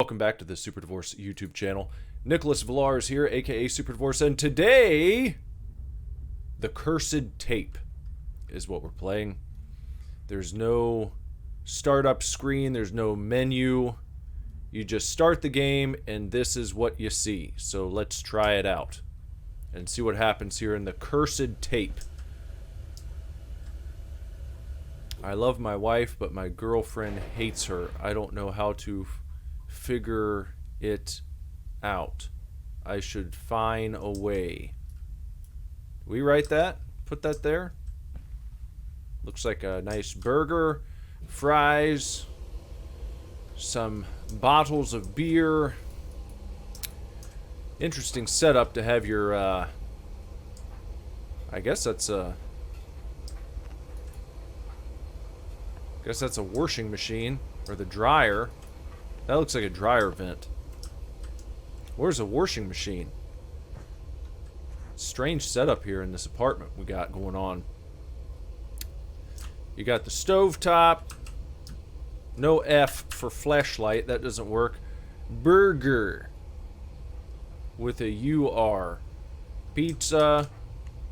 welcome back to the Super Divorce YouTube channel. Nicholas Villar is here, aka Super Divorce, and today, the Cursed Tape is what we're playing. There's no startup screen, there's no menu. You just start the game, and this is what you see. So let's try it out and see what happens here in the Cursed Tape. I love my wife, but my girlfriend hates her. I don't know how to figure it out. I should find a way. Did we write that? Put that there? Looks like a nice burger, fries, some bottles of beer. Interesting setup to have your, I guess that's a washing machine, or the dryer. That looks like a dryer vent. Where's a washing machine? Strange setup here in this apartment we got going on. You got the stove top. No F for flashlight, that doesn't work. Burger with a UR. Pizza.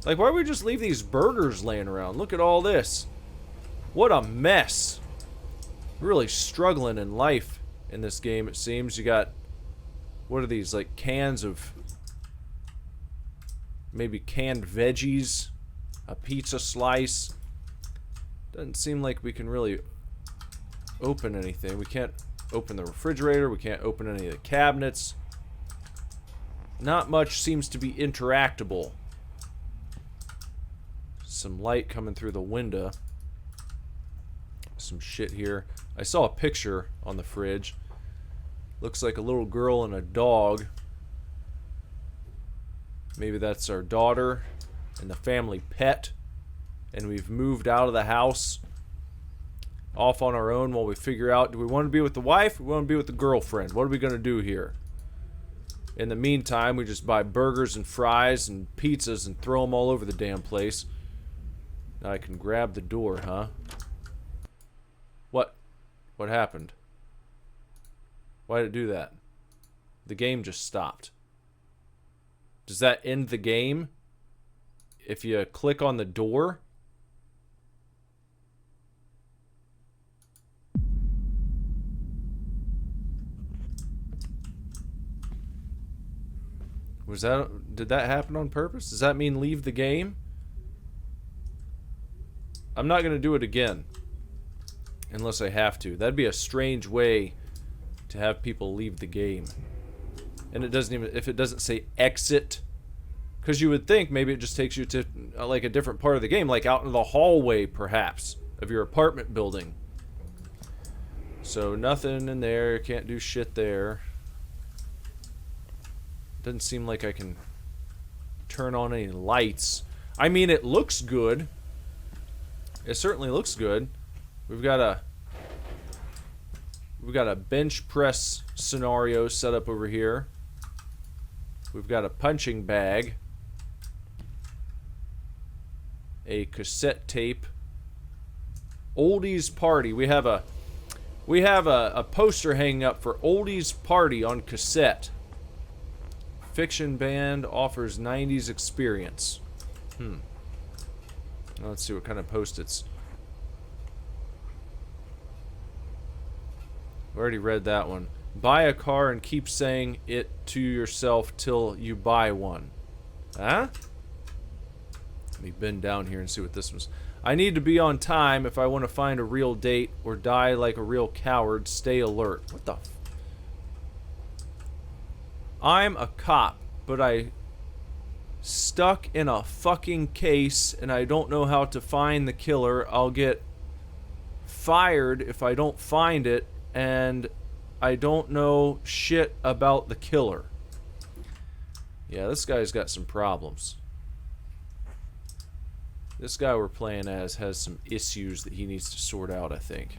Like, why don't we just leave these burgers laying around? Look at all this. What a mess. Really struggling in life in this game, it seems. You got, what are these, like cans of maybe canned veggies, a pizza slice. Doesn't seem like we can really open anything. We can't open the refrigerator, we can't open any of the cabinets. Not much seems to be interactable. Some light coming through the window. Some shit here. I saw a picture on the fridge. Looks like a little girl and a dog. Maybe that's our daughter and the family pet. And we've moved out of the house off on our own while we figure out, do we want to be with the wife or we want to be with the girlfriend? What are we going to do here? In the meantime, we just buy burgers and fries and pizzas and throw them all over the damn place. Now I can grab the door, huh? What happened? Why did it do that? The game just stopped. Does that end the game if you click on the door? Did that happen on purpose? Does that mean leave the game? I'm not going to do it again. Unless I have to. That'd be a strange way to have people leave the game. And it doesn't even, if it doesn't say exit. Because you would think maybe it just takes you to like a different part of the game. Like out in the hallway perhaps of your apartment building. So nothing in there. Can't do shit there. Doesn't seem like I can turn on any lights. I mean, it looks good. It certainly looks good. We've got a bench press scenario set up over here. We've got a punching bag, a cassette tape, oldies party. We have a poster hanging up for oldies party on cassette. Fiction band offers 90s experience. Now let's see what kind of post-its. We already read that one. Buy a car and keep saying it to yourself till you buy one. Huh? Let me bend down here and see what this was. I need to be on time if I want to find a real date or die like a real coward. Stay alert. What the f... I'm a cop, but I stuck in a fucking case and I don't know how to find the killer. I'll get fired if I don't find it. And I don't know shit about the killer. Yeah, this guy's got some problems. This guy we're playing as has some issues that he needs to sort out, I think.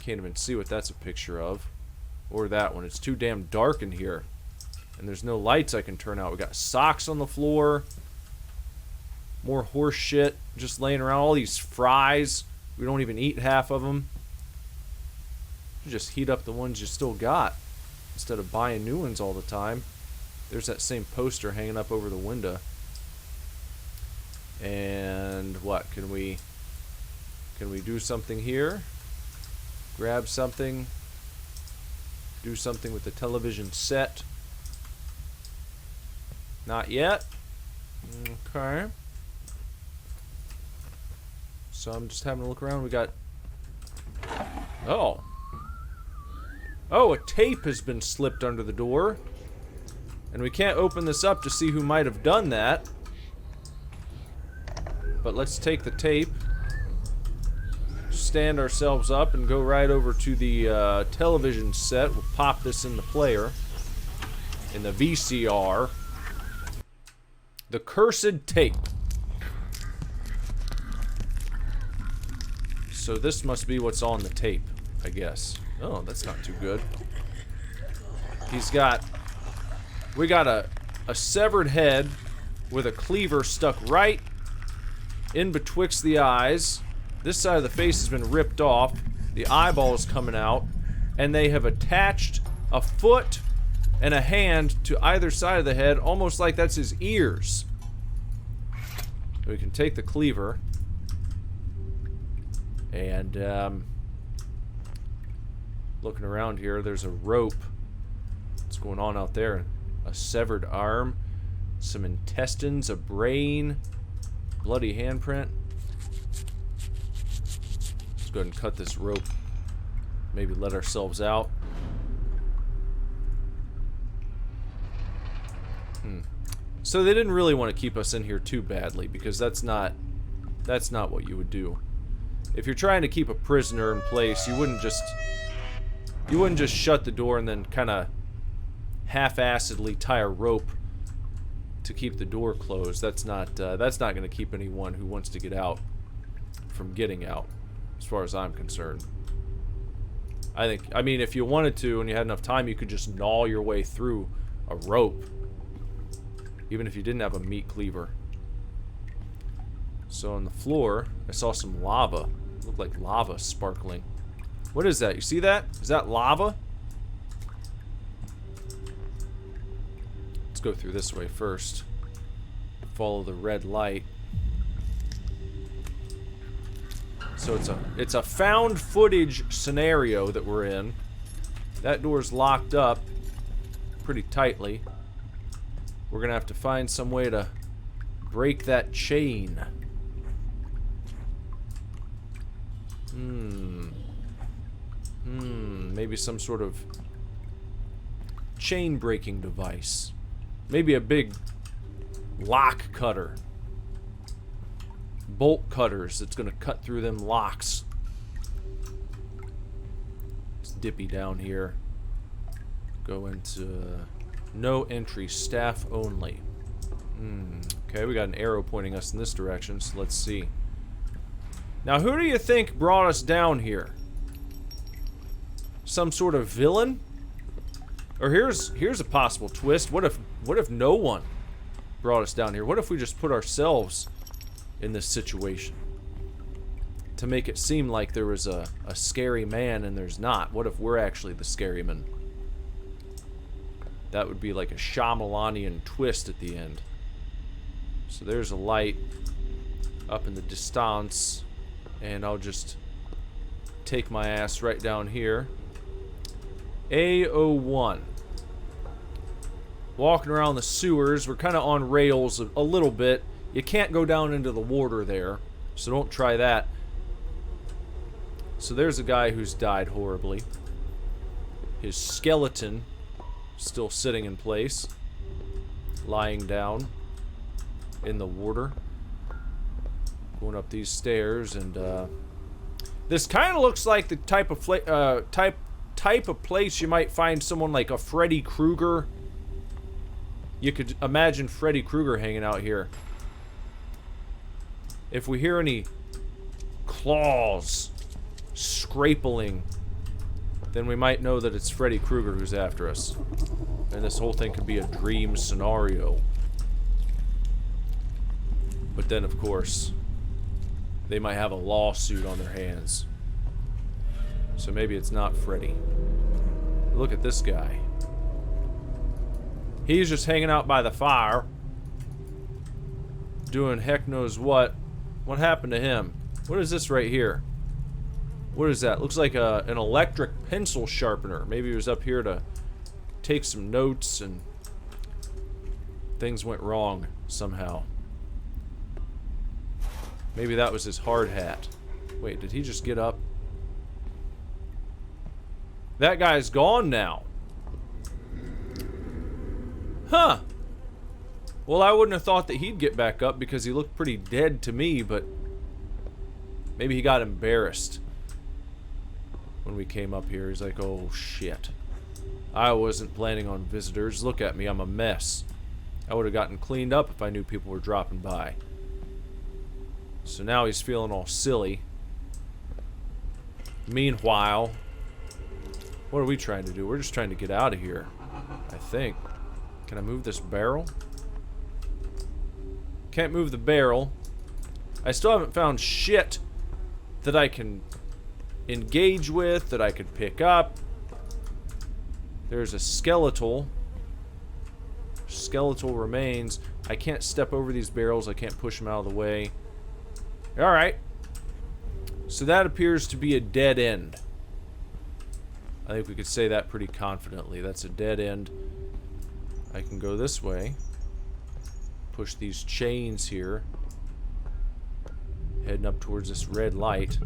Can't even see what that's a picture of. Or that one. It's too damn dark in here. And there's no lights I can turn out. We got socks on the floor. More horse shit just laying around. All these fries. We don't even eat half of them. You just heat up the ones you still got instead of buying new ones all the time. There's that same poster hanging up over the window. And what? Can we do something here? Grab something. Do something with the television set. Not yet. Okay. So I'm just having a look around. We got... Oh. Oh, a tape has been slipped under the door. And we can't open this up to see who might have done that. But let's take the tape. Stand ourselves up and go right over to the television set. We'll pop this in the player. In the VCR. The cursed tape. So this must be what's on the tape, I guess. Oh, that's not too good. We got a severed head with a cleaver stuck right in betwixt the eyes. This side of the face has been ripped off. The eyeball is coming out. And they have attached a foot and a hand to either side of the head, almost like that's his ears. We can take the cleaver. And, looking around here, there's a rope. What's going on out there? A severed arm, some intestines, a brain, bloody handprint. Let's go ahead and cut this rope. Maybe let ourselves out. So they didn't really want to keep us in here too badly, because that's not what you would do. If you're trying to keep a prisoner in place, you wouldn't just shut the door and then kind of half-assedly tie a rope to keep the door closed. That's not going to keep anyone who wants to get out from getting out, as far as I'm concerned. I mean, if you wanted to and you had enough time, you could just gnaw your way through a rope, even if you didn't have a meat cleaver. So on the floor, I saw some lava. It looked like lava sparkling. What is that? You see that? Is that lava? Let's go through this way first. Follow the red light. So it's a found footage scenario that we're in. That door's locked up pretty tightly. We're gonna have to find some way to break that chain. Maybe some sort of chain breaking device. Maybe a big lock cutter. Bolt cutters that's gonna cut through them locks. It's dippy down here. Go into no entry, staff only. Okay, we got an arrow pointing us in this direction, so let's see. Now, who do you think brought us down here? Some sort of villain? Or here's a possible twist. What if no one brought us down here? What if we just put ourselves in this situation to make it seem like there was a scary man and there's not? What if we're actually the scary man? That would be like a Shyamalanian twist at the end. So there's a light up in the distance, and I'll just take my ass right down here. A01. Walking around the sewers. We're kind of on rails a little bit. You can't go down into the water there, so don't try that. So there's a guy who's died horribly. His skeleton still sitting in place, lying down in the water. Going up these stairs, and this kind of looks like the type of place you might find someone like a Freddy Krueger. You could imagine Freddy Krueger hanging out here. If we hear any claws scrapling, then we might know that it's Freddy Krueger who's after us. And this whole thing could be a dream scenario. But then, of course, they might have a lawsuit on their hands. So maybe it's not Freddy. Look at this guy. He's just hanging out by the fire. Doing heck knows what. What happened to him? What is this right here? What is that? Looks like an electric pencil sharpener. Maybe he was up here to take some notes and things went wrong somehow. Maybe that was his hard hat. Wait, did he just get up? That guy's gone now. Huh. Well, I wouldn't have thought that he'd get back up because he looked pretty dead to me, but maybe he got embarrassed when we came up here. He's like, oh shit. I wasn't planning on visitors. Look at me, I'm a mess. I would have gotten cleaned up if I knew people were dropping by. So now he's feeling all silly. Meanwhile, what are we trying to do? We're just trying to get out of here, I think. Can I move this barrel? Can't move the barrel. I still haven't found shit that I can engage with, that I could pick up. There's a skeletal remains. I can't step over these barrels. I can't push them out of the way. Alright. So that appears to be a dead end. I think we could say that pretty confidently. That's a dead end. I can go this way. Push these chains here. Heading up towards this red light.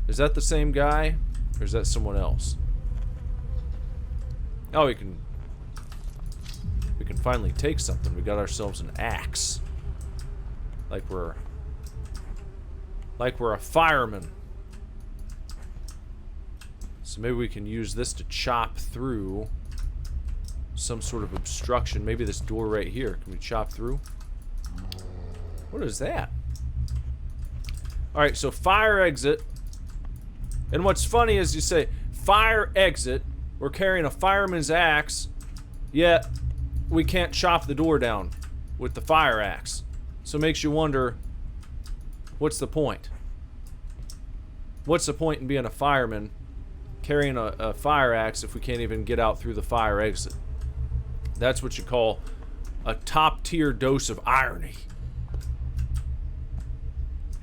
Is that the same guy? Or is that someone else? Oh, we can finally take something. We got ourselves an axe. Like we're a fireman. So maybe we can use this to chop through some sort of obstruction. Maybe this door right here. Can we chop through? What is that? Alright, so fire exit. And what's funny is you say, fire exit. We're carrying a fireman's axe. Yet, we can't chop the door down with the fire axe. So it makes you wonder, what's the point? What's the point in being a fireman carrying a fire axe if we can't even get out through the fire exit? That's what you call a top-tier dose of irony.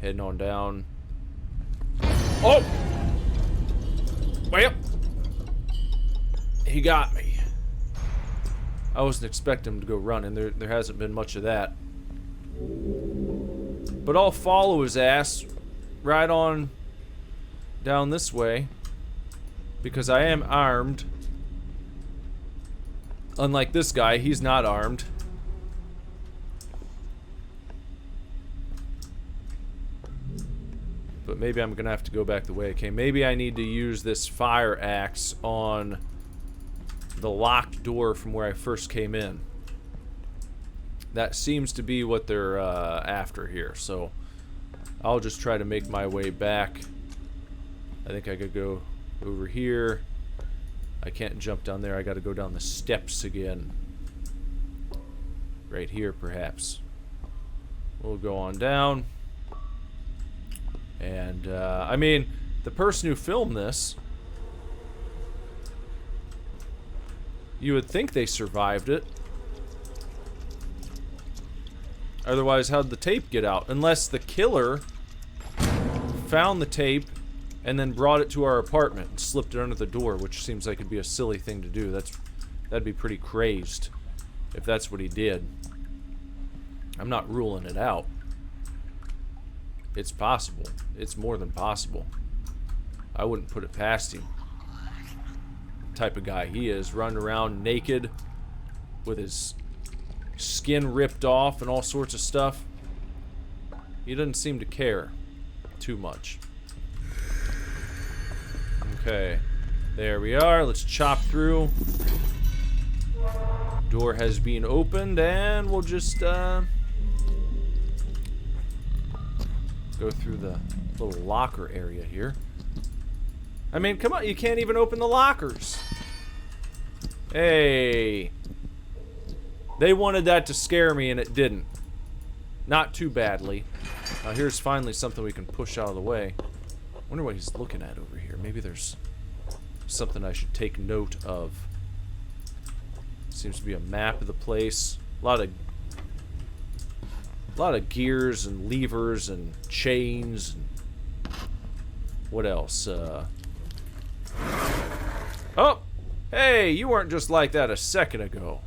Heading on down. Oh! Well, he got me. I wasn't expecting him to go running. There hasn't been much of that. But I'll follow his ass right on down this way because I am armed. Unlike this guy, he's not armed. But maybe I'm gonna have to go back the way I came. Maybe I need to use this fire axe on the locked door from where I first came in. That seems to be what they're after here, so I'll just try to make my way back. I think I could go over here. I can't jump down there. I gotta go down the steps again. Right here, perhaps. We'll go on down. And, I mean, the person who filmed this, you would think they survived it. Otherwise, how'd the tape get out? Unless the killer found the tape and then brought it to our apartment and slipped it under the door, which seems like it'd be a silly thing to do. That'd be pretty crazed if that's what he did. I'm not ruling it out. It's possible. It's more than possible. I wouldn't put it past him. The type of guy he is, running around naked with his skin ripped off and all sorts of stuff. He doesn't seem to care too much. Okay, there we are. Let's chop through. Door has been opened, and we'll just go through the little locker area here. I mean, come on, you can't even open the lockers. Hey. They wanted that to scare me, and it didn't. Not too badly. Now, here's finally something we can push out of the way. Wonder what he's looking at over here. Maybe there's something I should take note of. Seems to be a map of the place. A lot of gears and levers and chains. And what else? Oh! Hey, you weren't just like that a second ago.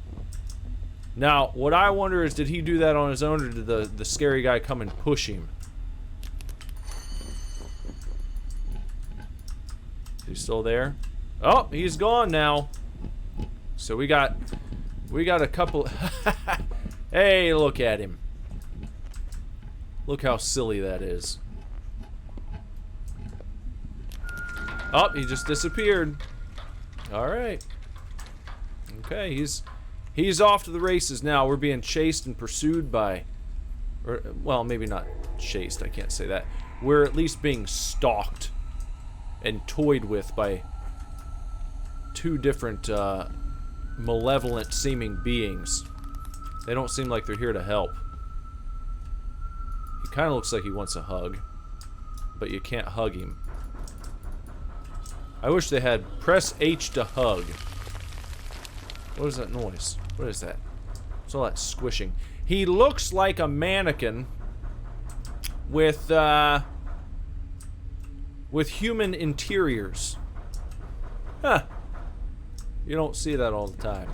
Now, what I wonder is, did he do that on his own, or did the scary guy come and push him? He's still there? Oh, he's gone now. So we got a couple. Hey, look at him. Look how silly that is. Oh, he just disappeared. All right. Okay, he's off to the races now. We're being chased and pursued by, or, well, maybe not chased. I can't say that. We're at least being stalked and toyed with by two different malevolent seeming beings. They don't seem like they're here to help. He kind of looks like he wants a hug, but you can't hug him. I wish they had press H to hug. What is that noise? What is that? What's all that squishing? He looks like a mannequin with human interiors. Huh. You don't see that all the time.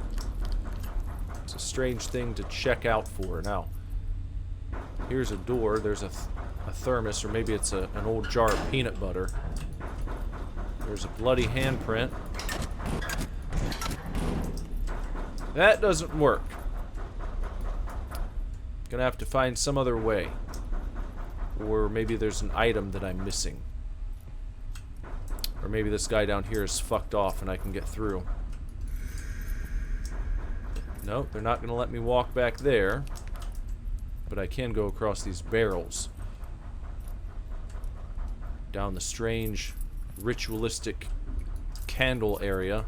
It's a strange thing to check out for. Now, here's a door. There's a thermos, or maybe it's an old jar of peanut butter. There's a bloody handprint. That doesn't work. Gonna have to find some other way. Or maybe there's an item that I'm missing. Or maybe this guy down here is fucked off and I can get through. Nope, they're not gonna let me walk back there. But I can go across these barrels. Down the strange, ritualistic candle area.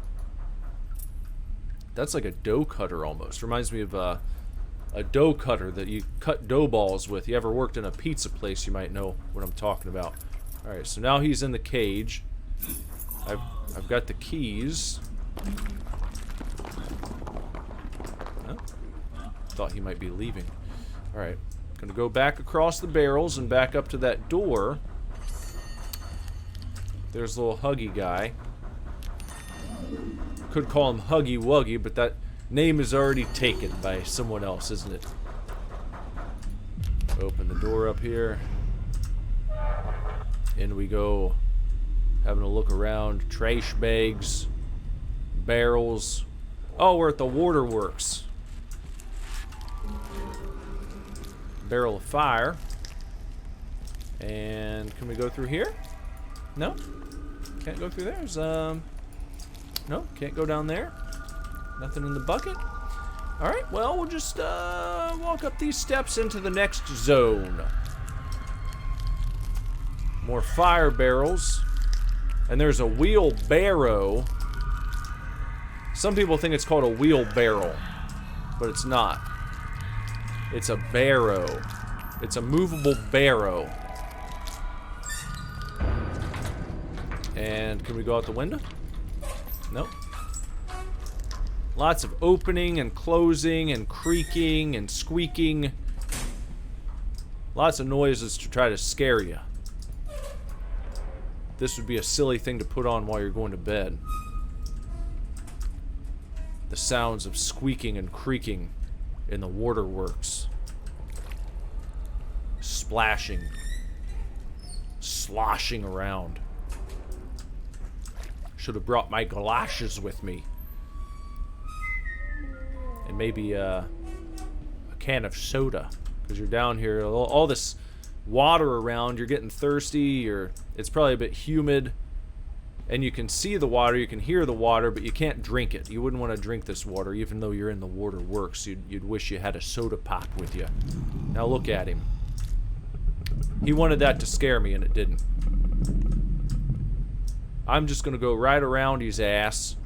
That's like a dough cutter almost. Reminds me of a dough cutter that you cut dough balls with. You ever worked in a pizza place, you might know what I'm talking about. Alright, so now he's in the cage. I've got the keys. Huh? Thought he might be leaving. Alright, gonna go back across the barrels and back up to that door. There's a little Huggy guy. Could call him Huggy Wuggy, but that name is already taken by someone else, isn't it? Open the door up here. In we go. Having a look around. Trash bags. Barrels. Oh, we're at the waterworks. Barrel of fire. And can we go through here? No? Can't go through there. There's, no, can't go down there. Nothing in the bucket. Alright, well, we'll just walk up these steps into the next zone. More fire barrels. And there's a wheelbarrow. Some people think it's called a wheelbarrow, but it's not. It's a barrow. It's a movable barrow. And can we go out the window? Nope. Lots of opening and closing and creaking and squeaking. Lots of noises to try to scare you. This would be a silly thing to put on while you're going to bed. The sounds of squeaking and creaking in the waterworks. Splashing. Sloshing around. Should have brought my galoshes with me. And maybe a can of soda. Because you're down here, all this water around, you're getting thirsty, it's probably a bit humid. And you can see the water, you can hear the water, but you can't drink it. You wouldn't want to drink this water, even though you're in the waterworks. You'd wish you had a soda pop with you. Now look at him. He wanted that to scare me, and it didn't. I'm just going to go right around his ass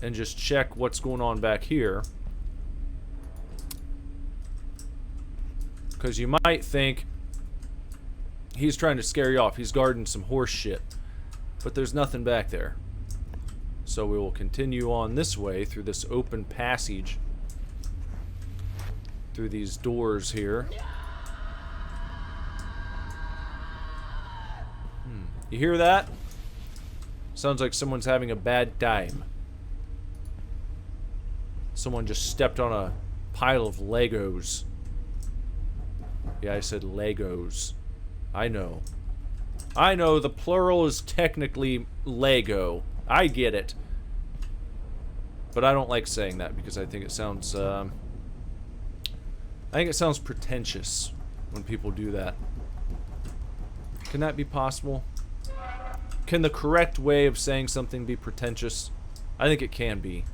and just check what's going on back here. Because you might think He's trying to scare you off. He's guarding some horse shit. But there's nothing back there. So we will continue on this way through this open passage. Through these doors here. You hear that? Sounds like someone's having a bad time. Someone just stepped on a pile of Legos. Yeah, I said Legos. I know. I know, the plural is technically Lego. I get it. But I don't like saying that because I think it sounds, pretentious when people do that. Can that be possible? Can the correct way of saying something be pretentious? I think it can be.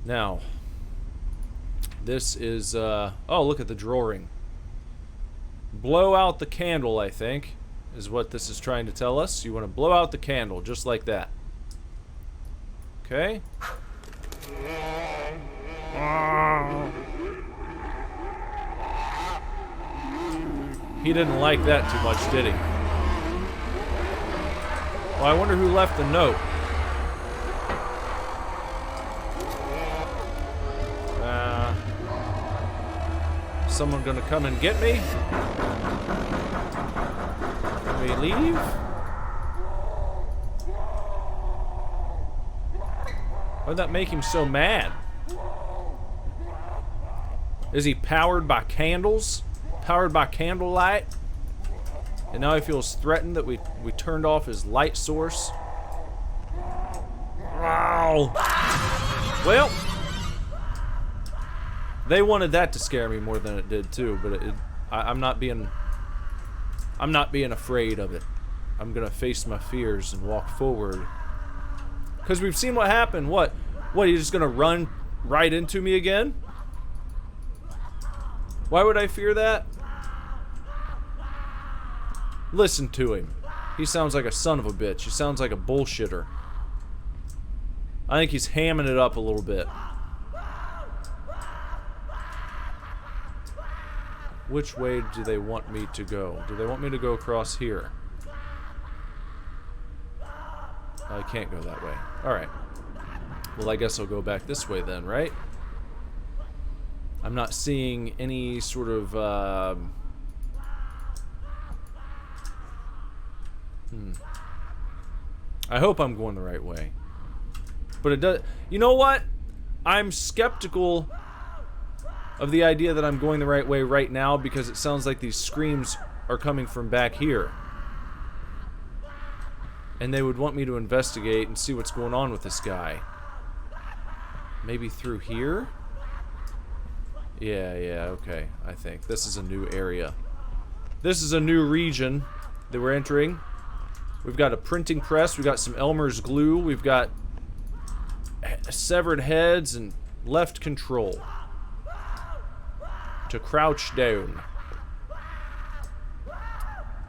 Now, this is, oh, look at the drawing. Blow out the candle, I think, is what this is trying to tell us. You want to blow out the candle, just like that. Okay. He didn't like that too much, did he? Well, I wonder who left the note. Someone gonna come and get me? Can we leave? Why'd that make him so mad? Is he powered by candles? Powered by candlelight? And now he feels threatened that we turned off his light source. Wow. Well, they wanted that to scare me more than it did too, but I'm not being afraid of it. I'm gonna face my fears and walk forward. Because we've seen what happened. What? He's just gonna run right into me again? Why would I fear that? Listen to him. He sounds like a son of a bitch. He sounds like a bullshitter. I think he's hamming it up a little bit. Which way do they want me to go? Do they want me to go across here? I can't go that way. Alright. Well, I guess I'll go back this way then, right? I'm not seeing any sort of, I hope I'm going the right way. But it does... You know what? I'm skeptical of the idea that I'm going the right way right now because it sounds like these screams are coming from back here. And they would want me to investigate and see what's going on with this guy. Maybe through here? Yeah, okay. I think. This is a new area. This is a new region that we're entering. We've got a printing press. We've got some Elmer's glue. We've got severed heads and left control. To crouch down.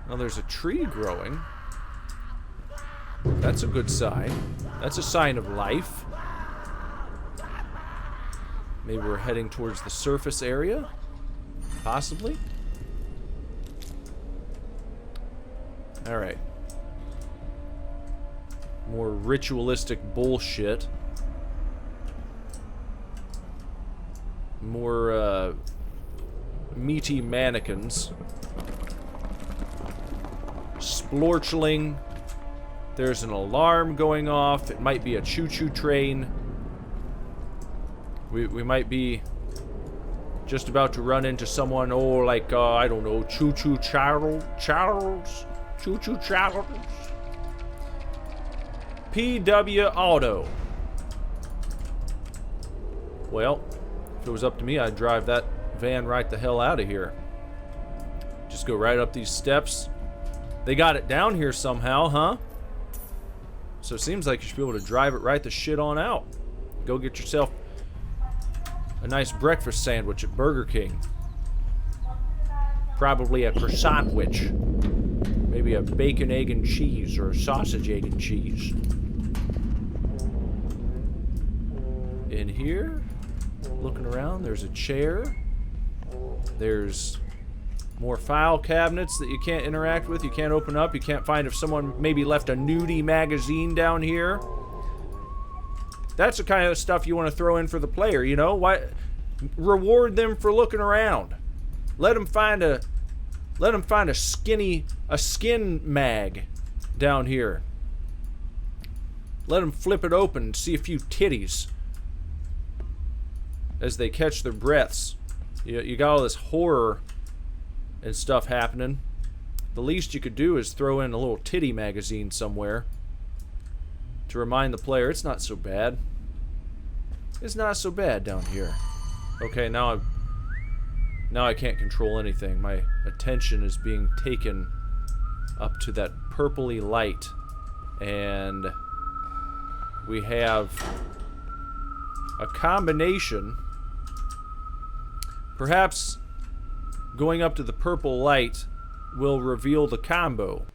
Now there's a tree growing. That's a good sign. That's a sign of life. Maybe we're heading towards the surface area? Possibly? Alright. More ritualistic bullshit. More, meaty mannequins. Splorchling. There's an alarm going off. It might be a choo-choo train. We might be just about to run into someone, like, I don't know, Choo-choo Charles? Choo-choo Charles? PW Auto. Well, if it was up to me, I'd drive that van right the hell out of here. Just go right up these steps. They got it down here somehow, huh? So it seems like you should be able to drive it right the shit on out. Go get yourself a nice breakfast sandwich at Burger King. Probably a croissant-wich. Maybe a bacon, egg, and cheese, or a sausage, egg, and cheese. In here, looking around, there's a chair. There's More file cabinets that you can't interact with, you can't open up, you can't find if someone maybe left a nudie magazine down here. That's the kind of stuff you want to throw in for the player, you know? Why reward them for looking around. Let them find a skin mag down here. Let them flip it open and see a few titties as they catch their breaths. You got all this horror and stuff happening. The least you could do is throw in a little titty magazine somewhere to remind the player it's not so bad. It's not so bad down here. Okay, now I can't control anything. My attention is being taken up to that purpley light, and we have a combination. Perhaps going up to the purple light will reveal the combo.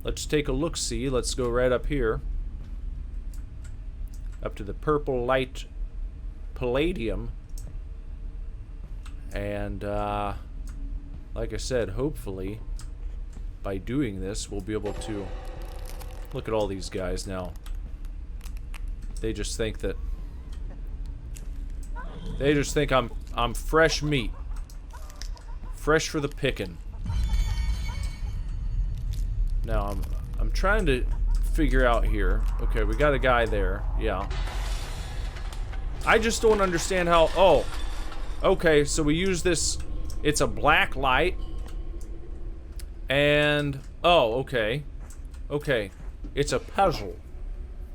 Let's take a look-see. Let's go right up here. Up to the purple light palladium. And, like I said, hopefully, by doing this, we'll be able to... Look at all these guys now. They just think that... They just think I'm fresh meat. Fresh for the picking. Now, I'm trying to figure out here. Okay, we got a guy there. Yeah. I just don't understand how... Oh. Okay, so we use this... It's a black light. And... Oh, okay. Okay. It's a puzzle.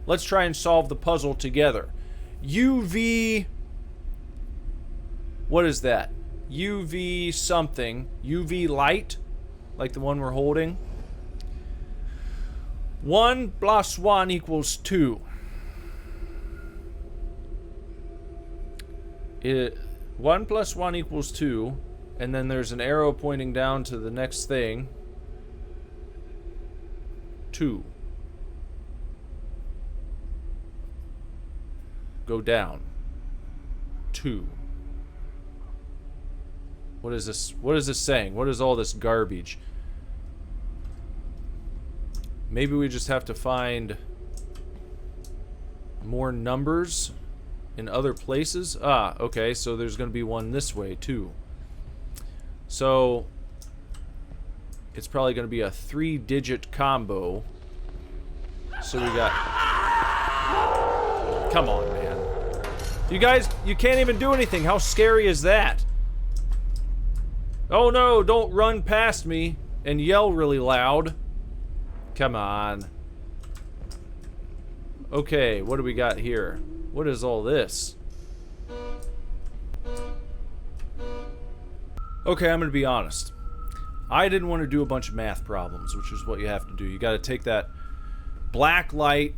Let's try and solve the puzzle together. UV... What is that? UV something. UV light? Like the one we're holding. 1 plus 1 equals 2. 1 plus 1 equals 2. And then there's an arrow pointing down to the next thing. 2. Go down. 2. What is this? What is this saying? What is all this garbage? Maybe we just have to find more numbers in other places? Ah, okay, so there's going to be one this way, too. So, it's probably going to be a 3-digit combo. So we got... Come on, man. You guys, you can't even do anything. How scary is that? Oh no, don't run past me and yell really loud. Come on. Okay, what do we got here? What is all this? Okay, I'm gonna be honest. I didn't want to do a bunch of math problems, which is what you have to do. You gotta take that black light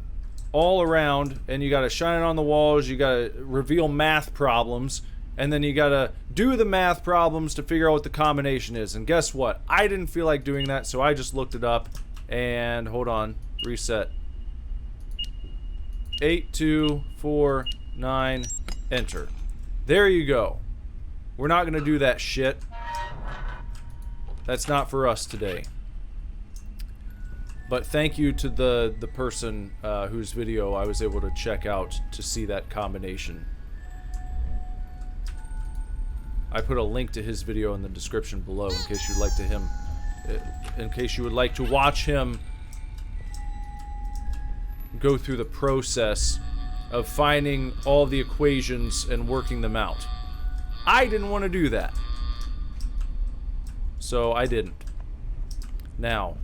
all around and you gotta shine it on the walls, you gotta reveal math problems, and then you gotta do the math problems to figure out what the combination is. And guess what? I didn't feel like doing that, so I just looked it up. And hold on, reset. 8, 2, 4, 9, enter. There you go. We're not gonna do that shit. That's not for us today. But thank you to the person whose video I was able to check out to see that combination. I put a link to his video in the description below in case you'd like to watch him go through the process of finding all the equations and working them out. I didn't want to do that. So I didn't. Now,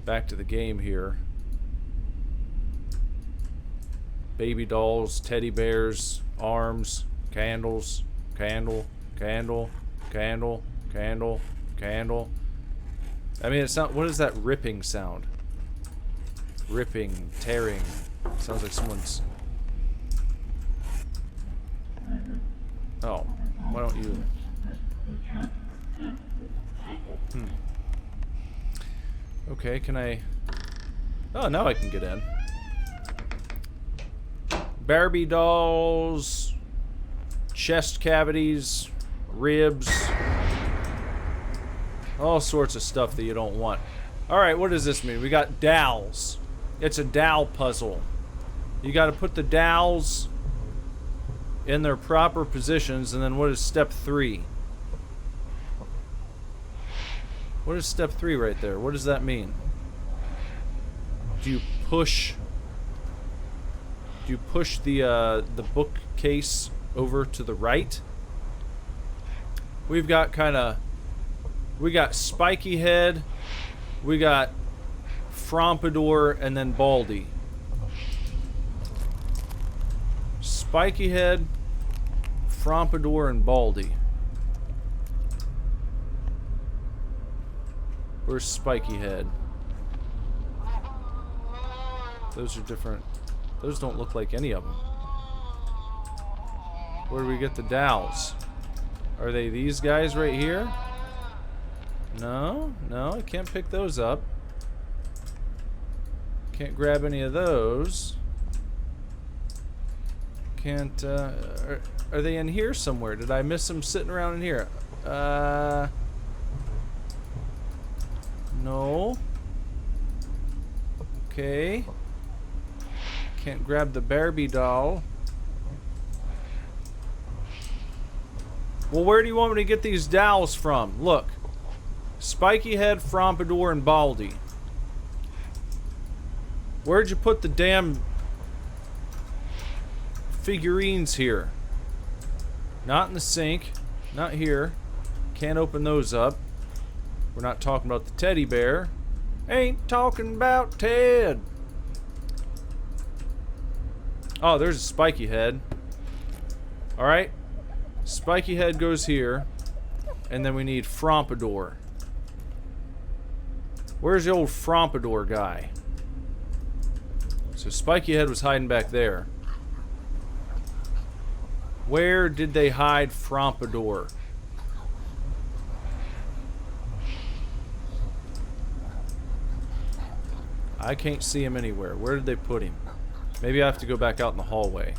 back to the game here. Baby dolls, teddy bears, arms, candles, candle, candle, candle, candle, candle. I mean, it's not. What is that ripping sound? Ripping, tearing. Sounds like someone's. Oh, why don't you? Okay, can I? Oh, now I can get in. Barbie dolls, chest cavities, ribs. All sorts of stuff that you don't want. Alright, what does this mean? We got dowels. It's a dowel puzzle. You gotta put the dowels in their proper positions, and then what is step 3? What is step 3 right there? What does that mean? Do you push the bookcase over to the right? We've got we got Spiky Head, we got Frompidor, and then Baldy. Spiky Head, Frompidor, and Baldy. Where's Spiky Head? Those are different. Those don't look like any of them. Where do we get the dowels? Are they these guys right here? No, no, I can't pick those up. Can't grab any of those. Can't, are they in here somewhere? Did I miss them sitting around in here? No. Okay. Can't grab the Barbie doll. Well, where do you want me to get these dowels from? Look. Spiky Head, Frompidor, and Baldy. Where'd you put the damn figurines here? Not in the sink. Not here. Can't open those up. We're not talking about the teddy bear. Ain't talking about Ted. Oh, there's a Spiky Head. Alright. Spiky Head goes here. And then we need Frompidor. Where's the old Frompidor guy? So Spiky Head was hiding back there. Where did they hide Frompidor? I can't see him anywhere. Where did they put him? Maybe I have to go back out in the hallway.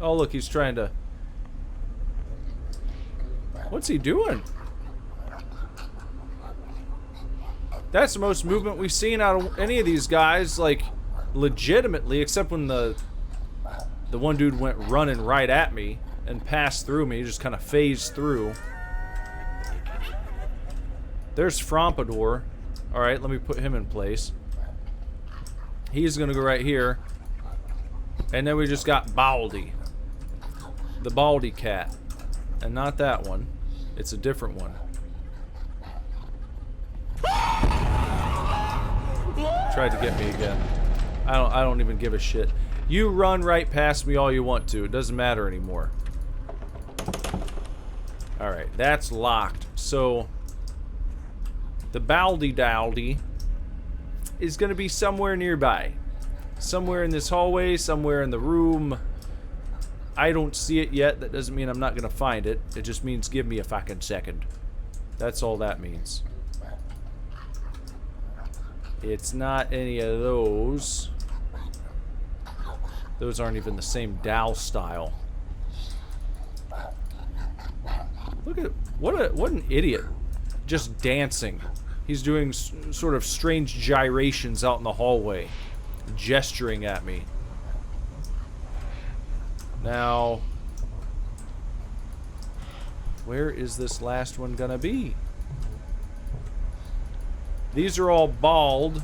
Oh, look, he's trying to... What's he doing? That's the most movement we've seen out of any of these guys, like, legitimately, except when the one dude went running right at me and passed through me, just kind of phased through. There's Frompidor. Alright, let me put him in place. He's gonna go right here. And then we just got Baldy. The Baldy cat. And not that one. It's a different one. Tried to get me again. I don't even give a shit. You run right past me all you want to. It doesn't matter anymore. Alright, that's locked. So the Baldy Dowdy is gonna be somewhere nearby. Somewhere in this hallway, somewhere in the room. I don't see it yet. That doesn't mean I'm not gonna find it. It just means give me a fucking second. That's all that means. It's not any of those. Those aren't even the same dowel style. Look at what an idiot. Just dancing. He's doing sort of strange gyrations out in the hallway, gesturing at me. Now, where is this last one gonna be? These are all bald.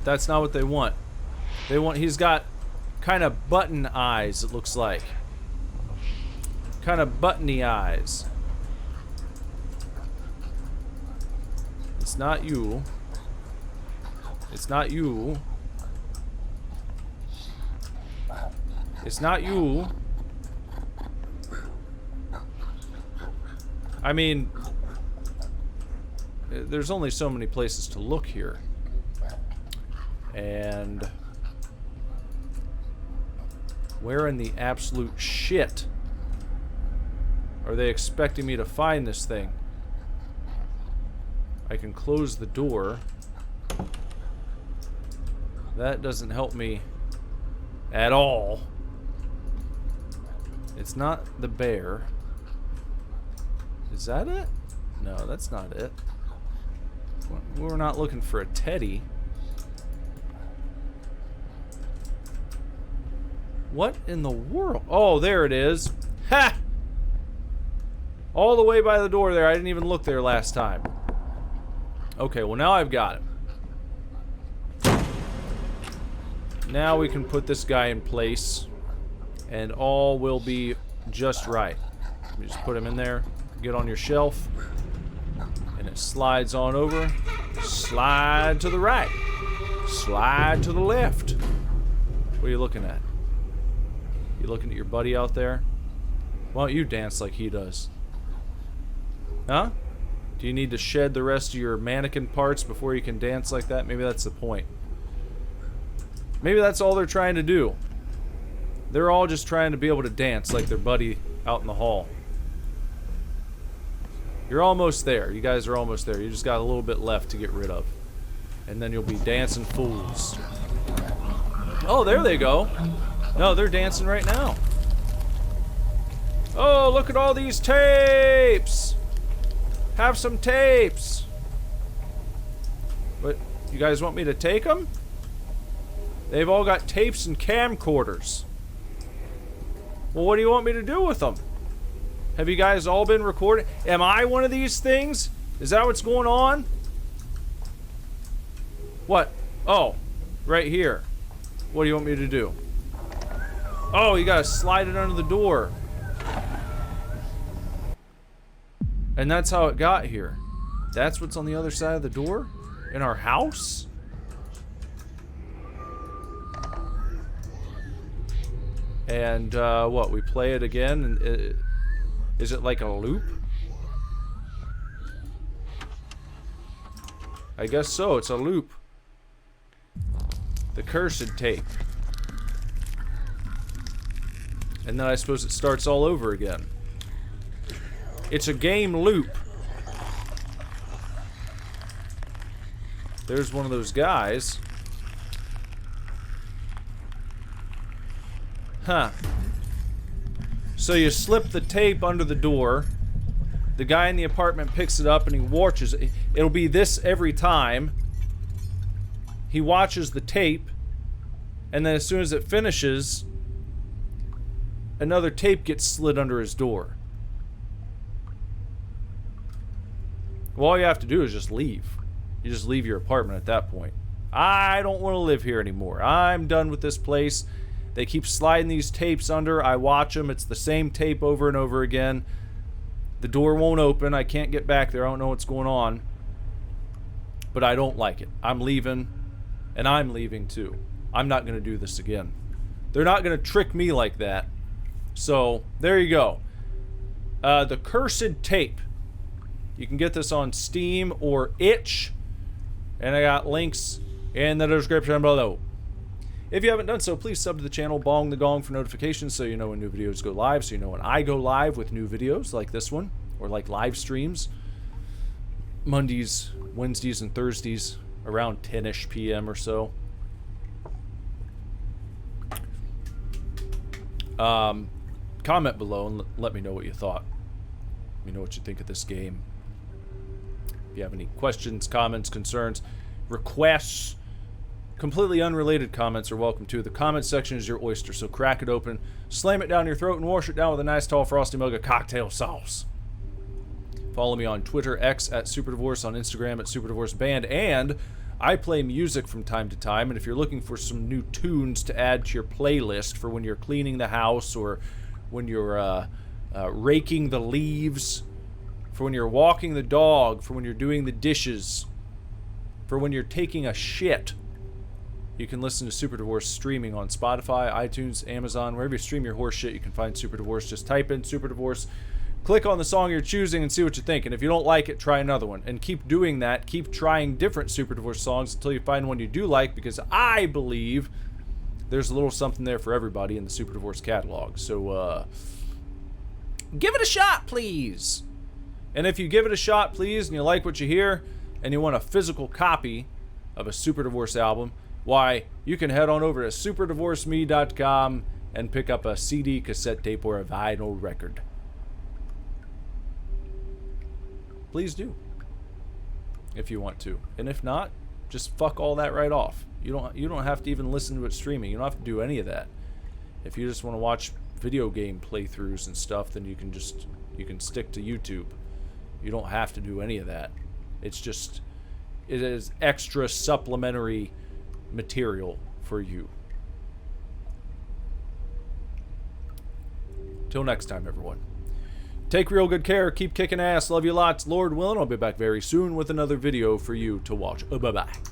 That's not what they want. They want, he's got kind of button eyes, it looks like. Kind of buttony eyes. It's not you. It's not you. It's not you. I mean, there's only so many places to look here. And where in the absolute shit are they expecting me to find this thing? I can close the door. That doesn't help me at all. It's not the bear. Is that it? No, that's not it. We're not looking for a teddy. What in the world? Oh, there it is. Ha! All the way by the door there. I didn't even look there last time. Okay, well now I've got him. Now we can put this guy in place, and all will be just right. Let me just put him in there. Get on your shelf, and it slides on over. Slide to the right. Slide to the left. What are you looking at? You looking at your buddy out there? Why don't you dance like he does? Huh? Do you need to shed the rest of your mannequin parts before you can dance like that? Maybe that's the point. Maybe that's all they're trying to do. They're all just trying to be able to dance like their buddy out in the hall. You're almost there. You guys are almost there. You just got a little bit left to get rid of. And then you'll be dancing fools. Oh, there they go. No, they're dancing right now. Oh, look at all these tapes! Have some tapes! But, you guys want me to take them? They've all got tapes and camcorders. Well, what do you want me to do with them? Have you guys all been recorded? Am I one of these things? Is that what's going on? What? Oh, right here. What do you want me to do? Oh, you gotta slide it under the door. And that's how it got here. That's what's on the other side of the door? In our house? And, what? We play it again? And is it like a loop? I guess so. It's a loop. The cursed tape. And then I suppose it starts all over again. It's a game loop. There's one of those guys. Huh. So you slip the tape under the door. The guy in the apartment picks it up and he watches it. It'll be this every time. He watches the tape. And then as soon as it finishes, another tape gets slid under his door. Well, all you have to do is just leave. You just leave your apartment at that point. I don't want to live here anymore. I'm done with this place. They keep sliding these tapes under. I watch them. It's the same tape over and over again. The door won't open. I can't get back there. I don't know what's going on. But I don't like it. I'm leaving. And I'm leaving too. I'm not going to do this again. They're not going to trick me like that. So, there you go. The Cursed Tape. You can get this on Steam or Itch. And I got links in the description below. If you haven't done so, please sub to the channel, bong the gong for notifications so you know when new videos go live, so you know when I go live with new videos like this one, or like live streams. Mondays, Wednesdays, and Thursdays around 10-ish p.m. or so. Comment below and let me know what you thought. Let me know what you think of this game. If you have any questions, comments, concerns, requests, completely unrelated comments are welcome too. The comment section is your oyster, so crack it open, slam it down your throat, and wash it down with a nice tall frosty mug of cocktail sauce. Follow me on Twitter, X at SuperDivorce, on Instagram at SuperDivorceBand, and I play music from time to time, and if you're looking for some new tunes to add to your playlist for when you're cleaning the house, or when you're raking the leaves, for when you're walking the dog, for when you're doing the dishes, for when you're taking a shit, you can listen to Super Divorce streaming on Spotify, iTunes, Amazon, wherever you stream your horse shit, you can find Super Divorce. Just type in Super Divorce, click on the song you're choosing, and see what you think. And if you don't like it, try another one. And keep doing that. Keep trying different Super Divorce songs until you find one you do like, because I believe there's a little something there for everybody in the Super Divorce catalog. So, give it a shot, please. And if you give it a shot, please, and you like what you hear, and you want a physical copy of a Super Divorce album, why, you can head on over to superdivorceme.com and pick up a CD, cassette tape, or a vinyl record. please do. If you want to. And if not, just fuck all that right off. You don't have to even listen to it streaming. You don't have to do any of that. If you just want to watch video game playthroughs and stuff, then you can stick to YouTube. You don't have to do any of that. It is extra supplementary material for you. Till next time, everyone. Take real good care. Keep kicking ass. Love you lots. Lord willing, I'll be back very soon with another video for you to watch. Bye-bye.